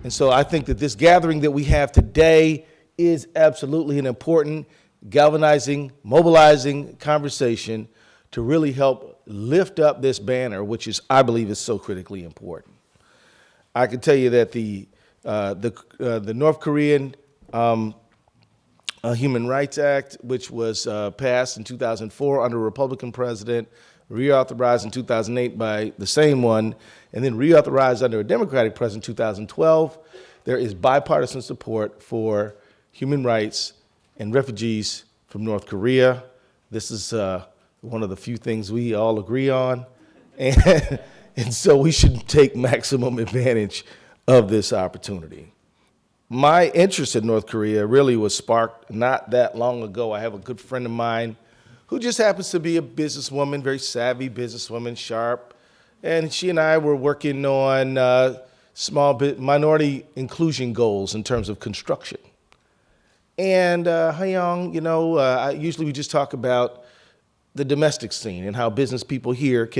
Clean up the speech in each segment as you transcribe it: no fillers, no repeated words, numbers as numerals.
And so I think that this gathering that we have today is absolutely an important galvanizing, mobilizing conversation to really help lift up this banner, which is, I believe, is so critically important. I can tell you that the North Korean Human Rights Act, which was passed in 2004 under a Republican president, reauthorized in 2008 by the same one, and then reauthorized under a Democratic president in 2012, there is bipartisan support for human rights and refugees from North Korea. This is one of the few things we all agree on, and so we should take maximum advantage of this opportunity. My interest in North Korea really was sparked not that long ago. I have a good friend of mine who just happens to be a businesswoman, very savvy businesswoman, sharp, and she and I were working on minority inclusion goals in terms of construction. And Hyung, usually we just talk about the domestic scene and how business people here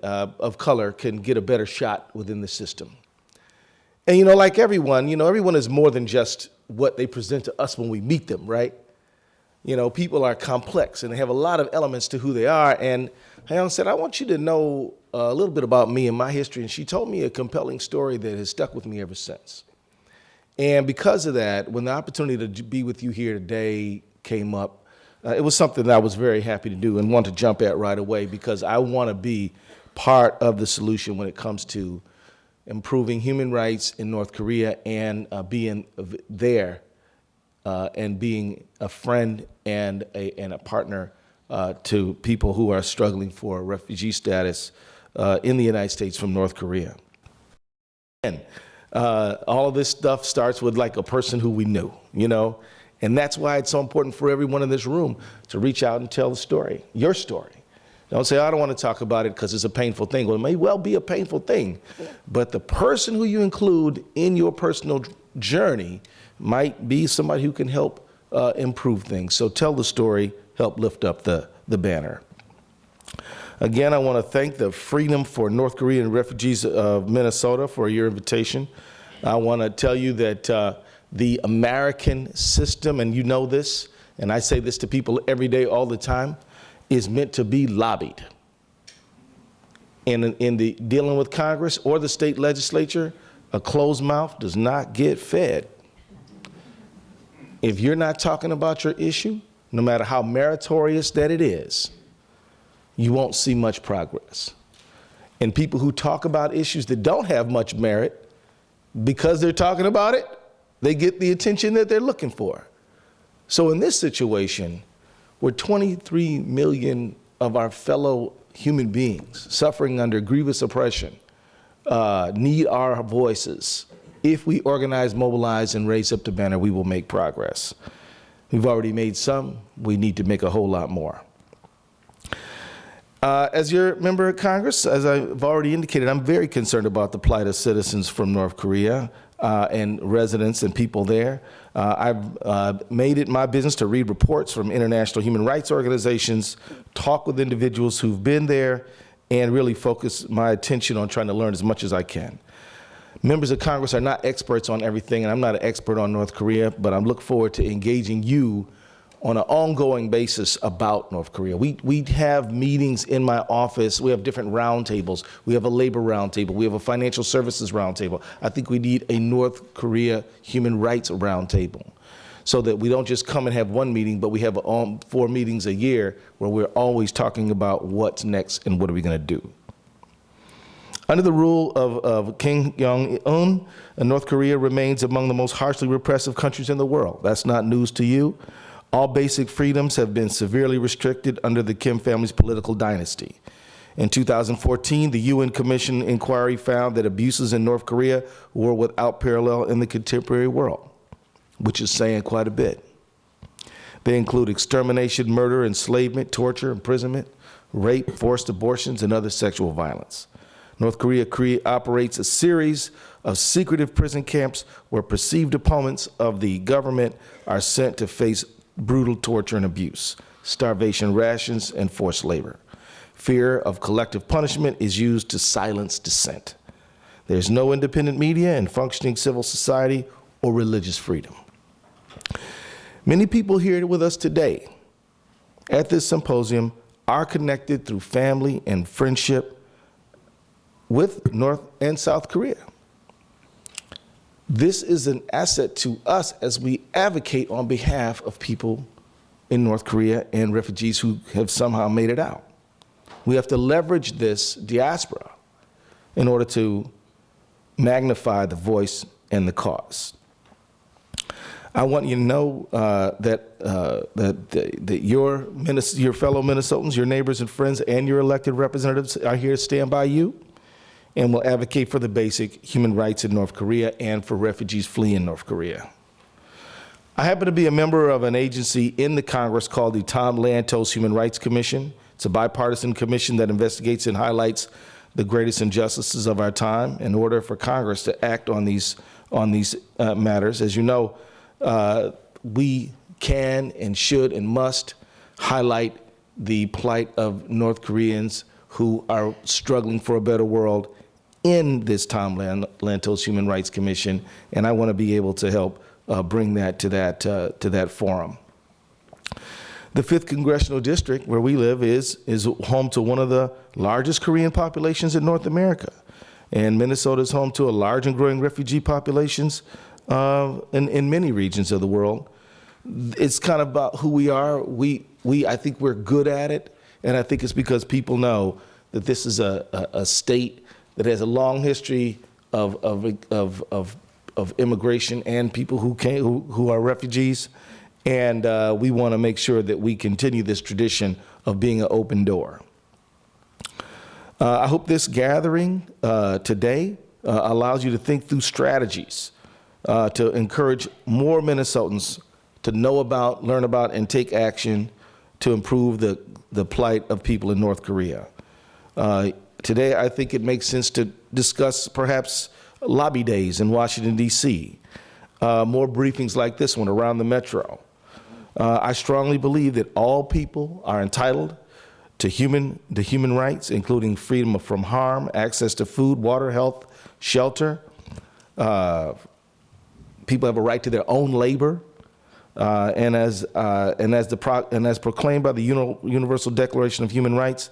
of color can get a better shot within the system. And like everyone, everyone is more than just what they present to us when we meet them, right? People are complex and they have a lot of elements to who they are. And Hyung said, I want you to know a little bit about me and my history. And she told me a compelling story that has stuck with me ever since. And because of that, when the opportunity to be with you here today came up, it was something that I was very happy to do and want to jump at right away, because I want to be part of the solution when it comes to improving human rights in North Korea and being there and being a friend and a partner to people who are struggling for refugee status in the United States from North Korea. And all of this stuff starts with like a person who we knew, and that's why it's so important for everyone in this room to reach out and tell the story, your story. Don't say, I don't want to talk about it because it's a painful thing. Well, it may well be a painful thing, but the person who you include in your personal journey might be somebody who can help improve things. So tell the story, help lift up the banner. Again, I want to thank the Freedom for North Korean Refugees of Minesota for your invitation. I want to tell you that the American system, and you know this, and I say this to people every day, all the time, is meant to be lobbied. And in the dealing with Congress or the state legislature, a closed mouth does not get fed. If you're not talking about your issue, no matter how meritorious that it is, you won't see much progress. And people who talk about issues that don't have much merit, because they're talking about it, they get the attention that they're looking for. So in this situation, where 23 million of our fellow human beings suffering under grievous oppression need our voices, if we organize, mobilize, and raise up the banner, we will make progress. We've already made some. We need to make a whole lot more. As your member of Congress, as I've already indicated, I'm very concerned about the plight of citizens from North Korea and residents and people there. I've made it my business to read reports from international human rights organizations, talk with individuals who've been there, and really focus my attention on trying to learn as much as I can. Members of Congress are not experts on everything, and I'm not an expert on North Korea, but I look forward to engaging you on an ongoing basis about North Korea. We have meetings in my office. We have different roundtables. We have a labor roundtable. We have a financial services roundtable. I think we need a North Korea human rights roundtable so that we don't just come and have one meeting, but we have 4 meetings a year where we're always talking about what's next and what are we going to do. Under the rule of Kim Jong-un, North Korea remains among the most harshly repressive countries in the world. That's not news to you. All basic freedoms have been severely restricted under the Kim family's political dynasty. In 2014, the UN Commission inquiry found that abuses in North Korea were without parallel in the contemporary world, which is saying quite a bit. They include extermination, murder, enslavement, torture, imprisonment, rape, forced abortions, and other sexual violence. North Korea operates a series of secretive prison camps where perceived opponents of the government are sent to face brutal torture and abuse, starvation rations, and forced labor. Fear of collective punishment is used to silence dissent. There's no independent media and functioning civil society or religious freedom. Many people here with us today at this symposium are connected through family and friendship with North and South Korea. This is an asset to us as we advocate on behalf of people in North Korea and refugees who have somehow made it out. We have to leverage this diaspora in order to magnify the voice and the cause. I want you to know that your fellow Minnesotans, your neighbors and friends, and your elected representatives are here to stand by you and will advocate for the basic human rights in North Korea and for refugees fleeing North Korea. I happen to be a member of an agency in the Congress called the Tom Lantos Human Rights Commission. It's a bipartisan commission that investigates and highlights the greatest injustices of our time in order for Congress to act on these matters. As you know, we can and should and must highlight the plight of North Koreans who are struggling for a better world in this Tom Lantos Human Rights Commission, and I want to be able to help bring that to that forum. The 5th Congressional District, where we live, is home to one of the largest Korean populations in North America. And Minnesota is home to a large and growing refugee populations in many regions of the world. It's kind of about who we are. I think we're good at it, and I think it's because people know that this is a state that has a long history of immigration and people who are refugees. And we want to make sure that we continue this tradition of being an open door. I hope this gathering today allows you to think through strategies to encourage more Minnesotans to know about, learn about, and take action to improve the plight of people in North Korea. Today, I think it makes sense to discuss perhaps lobby days in Washington, D.C., more briefings like this one around the metro. I strongly believe that all people are entitled to human rights, including freedom from harm, access to food, water, health, shelter. People have a right to their own labor, and as proclaimed by the Universal Declaration of Human Rights,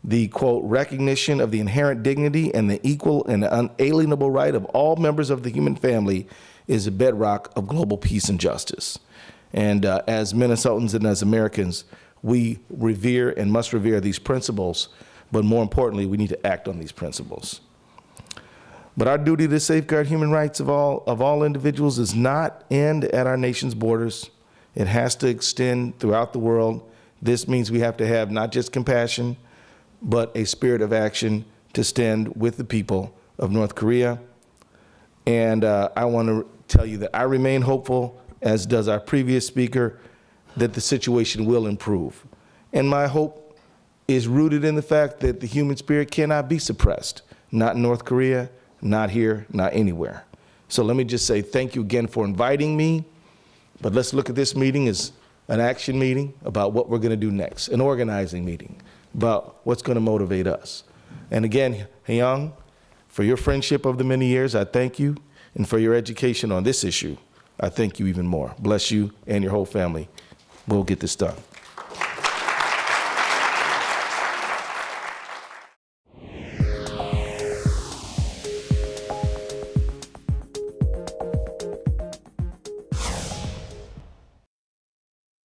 the, quote, recognition of the inherent dignity and the equal and unalienable right of all members of the human family is a bedrock of global peace and justice. And as Minnesotans and as Americans, we revere and must revere these principles, but more importantly, we need to act on these principles. But our duty to safeguard human rights of all individuals does not end at our nation's borders. It has to extend throughout the world. This means we have to have not just compassion, but a spirit of action to stand with the people of North Korea. And I want to tell you that I remain hopeful, as does our previous speaker, that the situation will improve. And my hope is rooted in the fact that the human spirit cannot be suppressed, not in North Korea, not here, not anywhere. So let me just say thank you again for inviting me, but let's look at this meeting as an action meeting about what we're going to do next, an organizing meeting about what's going to motivate us. And again, Hyung, for your friendship of the many years, I thank you, and for your education on this issue, I thank you even more. Bless you and your whole family. We'll get this done.